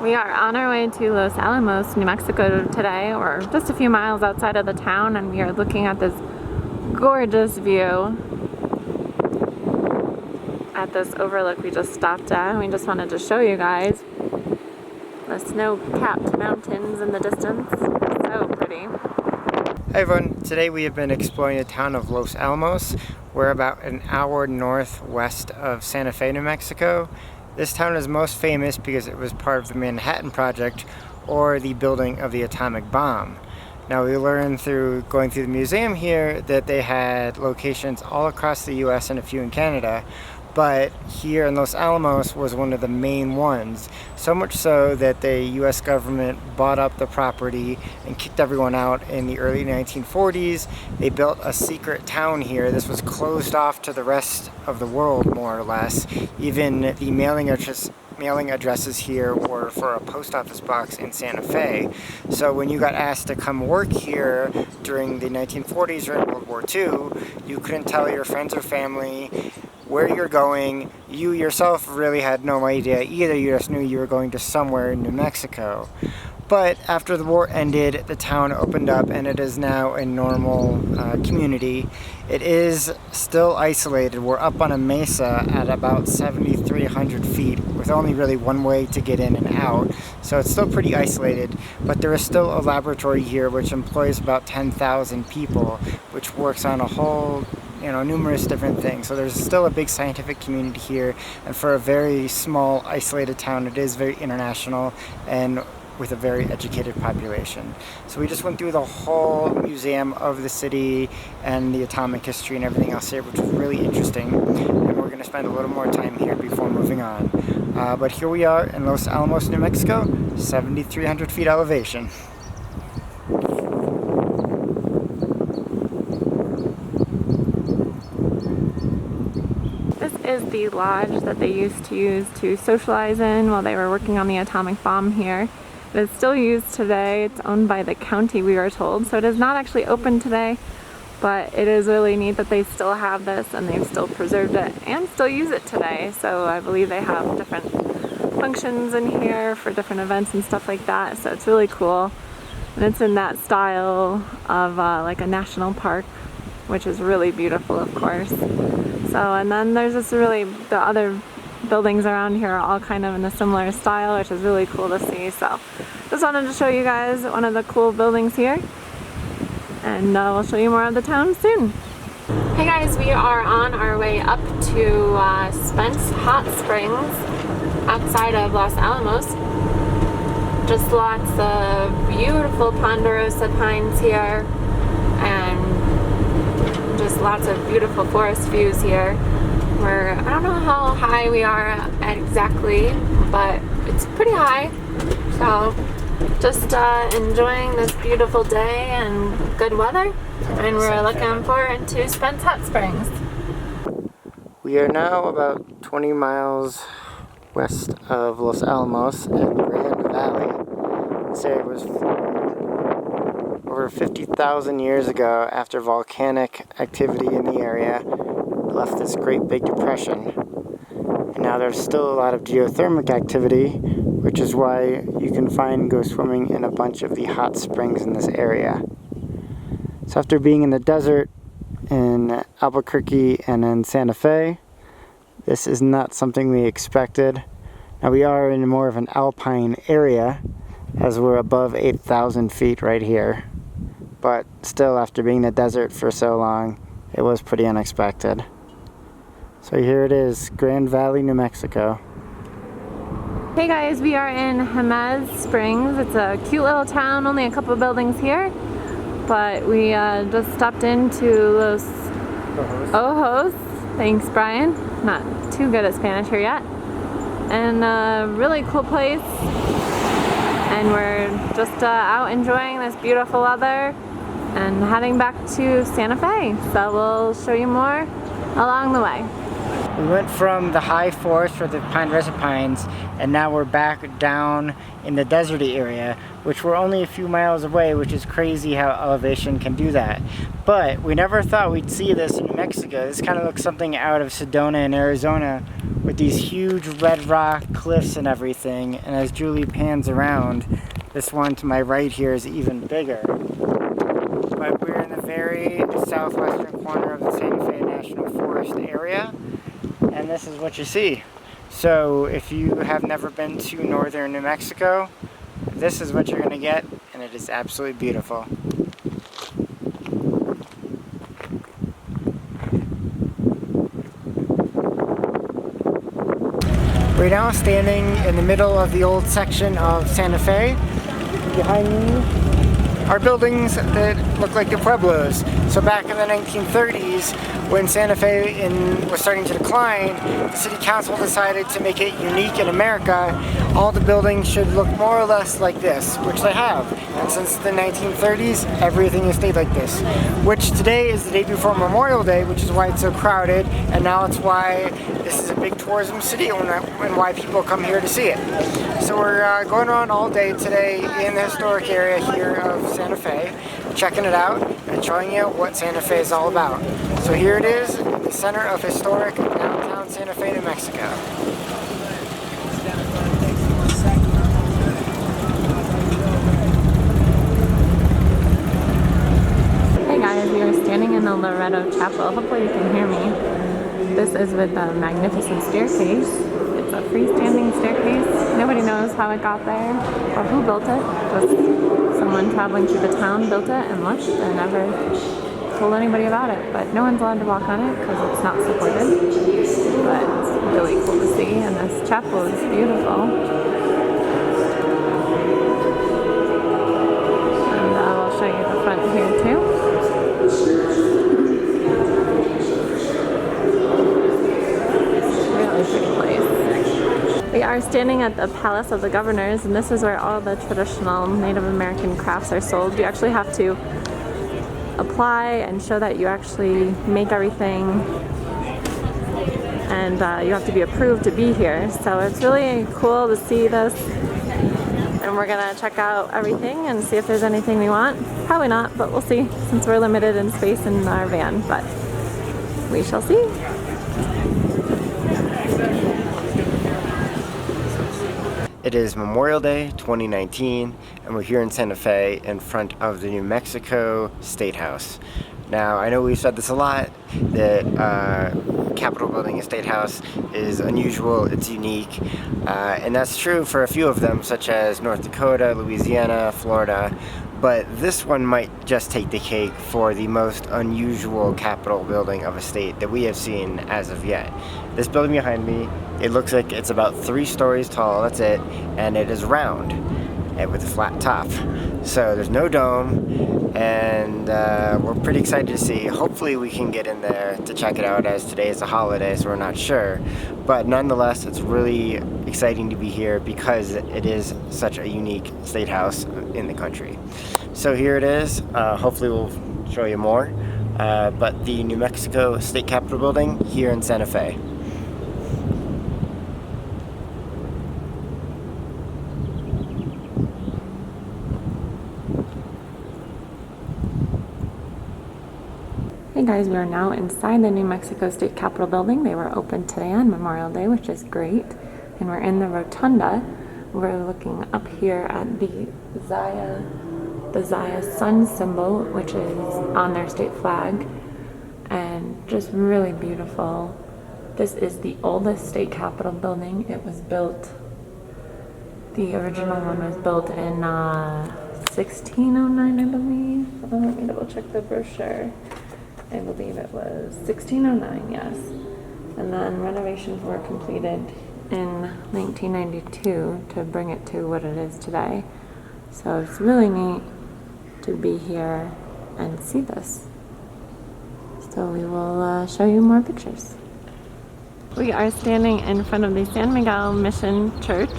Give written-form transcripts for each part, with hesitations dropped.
We are on our way to Los Alamos, New Mexico today. We're just a few miles outside of the town and we are looking at this gorgeous view at this overlook we just stopped at, and we just wanted to show you guys the snow-capped mountains in the distance. So pretty. Hi everyone, today we have been exploring the town of Los Alamos. We're about an hour northwest of Santa Fe, New Mexico. This town is most famous because it was part of the Manhattan Project, or the building of the atomic bomb. Now we learned through going through the museum here that they had locations all across the US and a few in Canada, but here in Los Alamos was one of the main ones. So much so that the US government bought up the property and kicked everyone out in the early 1940s. They built a secret town here. This was closed off to the rest of the world, more or less. Even the mailing addresses here were for a post office box in Santa Fe. So when you got asked to come work here during the 1940s or in World War II, you couldn't tell your friends or family where you're going. You yourself really had no idea either. You just knew you were going to somewhere in New Mexico. But after the war ended, the town opened up and it is now a normal community. It is still isolated. We're up on a mesa at about 7,300 feet with only really one way to get in and out. So it's still pretty isolated, but there is still a laboratory here which employs about 10,000 people, which works on a whole numerous different things. So there's still a big scientific community here, and for a very small isolated town it is very international and with a very educated population. So we just went through the whole museum of the city and the atomic history and everything else here, which was really interesting, and we're going to spend a little more time here before moving on. But here we are in Los Alamos, New Mexico, 7,300 feet elevation. Is the lodge that they used to use to socialize in while they were working on the atomic bomb here. It is still used today. It's owned by the county, we are told, so it is not actually open today, but it is really neat that they still have this and they've still preserved it and still use it today. So I believe they have different functions in here for different events and stuff like that, so it's really cool. And it's in that style of like a national park, which is really beautiful, of course. So, and then there's this the other buildings around here are all kind of in a similar style, which is really cool to see. So just wanted to show you guys one of the cool buildings here, and we'll show you more of the town soon. Hey guys, we are on our way up to Spence Hot Springs outside of Los Alamos. Just lots of beautiful ponderosa pines here, and just lots of beautiful forest views here. I don't know how high we are at exactly, but it's pretty high. So just enjoying this beautiful day and good weather, and we're looking forward to Spence Hot Springs. We are now about 20 miles west of Los Alamos in Grand Valley. This area was formed over 50,000 years ago after volcanic activity in the area left this great big depression. And now there's still a lot of geothermal activity, which is why you can find and go swimming in a bunch of the hot springs in this area. So after being in the desert in Albuquerque and in Santa Fe, this is not something we expected. Now we are in more of an alpine area, as we're above 8,000 feet right here. But still, after being in the desert for so long, it was pretty unexpected. So here it is, Grand Valley, New Mexico. Hey guys, we are in Jemez Springs. It's a cute little town, only a couple of buildings here, but we just stopped into Los Ojos. Thanks, Brian. Not too good at Spanish here yet. And a really cool place. And we're just out enjoying this beautiful weather and heading back to Santa Fe. So we'll show you more along the way. We went from the high forest for the pine desert pines, and now we're back down in the deserty area, which we're only a few miles away, which is crazy how elevation can do that. But we never thought we'd see this in New Mexico. This kind of looks something out of Sedona in Arizona, with these huge red rock cliffs and everything. And as Julie pans around, this one to my right here is even bigger. But we're in the very southwestern corner of the Santa Fe National Forest area, and this is what you see. So if you have never been to northern New Mexico, this is what you're going to get, and it is absolutely beautiful. We're now standing in the middle of the old section of Santa Fe. Behind me are buildings that look like the Pueblos. So back in the 1930s, when Santa Fe was starting to decline, the city council decided to make it unique in America. All the buildings should look more or less like this, which they have. And since the 1930s, everything has stayed like this. Which today is the day before Memorial Day, which is why it's so crowded, and now it's why this is a big tourism city and why people come here to see it. So we're going around all day today in the historic area here of Santa Fe, checking it out and showing you what Santa Fe is all about. So here it is, in the center of historic downtown Santa Fe, New Mexico. Hey guys, we are standing in the Loretto Chapel. Hopefully you can hear me. This is with the magnificent staircase. It's a freestanding staircase. Nobody knows how it got there or who built it. Just someone traveling through the town built it and left and never told anybody about it. But no one's allowed to walk on it because it's not supported. But it's really cool to see, and this chapel is beautiful. And I'll show you the front here too. We are standing at the Palace of the Governors, and this is where all the traditional Native American crafts are sold. You actually have to apply and show that you actually make everything, and you have to be approved to be here. So it's really cool to see this, and we're gonna check out everything and see if there's anything we want. Probably not, but we'll see, since we're limited in space in our van, but we shall see. It is Memorial Day 2019, and we're here in Santa Fe in front of the New Mexico State House. Now, I know we've said this a lot, that Capitol Building and State House is unusual, it's unique, and that's true for a few of them, such as North Dakota, Louisiana, Florida, but this one might just take the cake for the most unusual Capitol building of a state that we have seen as of yet. This building behind me, it looks like it's about 3 stories tall, that's it, and it is round and with a flat top. So there's no dome, and we're pretty excited to see. Hopefully we can get in there to check it out, as today is a holiday, so we're not sure. But nonetheless, it's really exciting to be here because it is such a unique state house in the country. So here it is. Hopefully we'll show you more. But the New Mexico State Capitol Building here in Santa Fe. Hey guys, we are now inside the New Mexico State Capitol building. They were open today on Memorial Day, which is great. And we're in the rotunda. We're looking up here at the Zaya sun symbol, which is on their state flag. And just really beautiful. This is the oldest state capitol building. It was built, the original one was built in 1609, I believe. Let me double check the brochure. I believe it was 1609, yes. And then renovations were completed in 1992 to bring it to what it is today. So it's really neat to be here and see this. So we will show you more pictures. We are standing in front of the San Miguel Mission Church,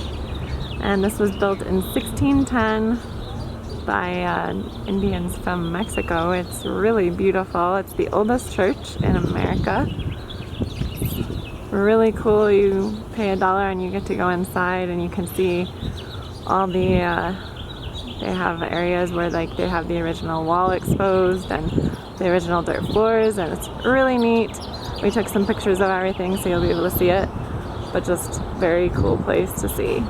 and this was built in 1610 by Indians from Mexico. It's really beautiful. It's the oldest church in America. really cool. You pay $1 and you get to go inside and you can see all the they have areas where like they have the original wall exposed and the original dirt floors, and it's really neat. We took some pictures of everything so you'll be able to see it, but just very cool place to see.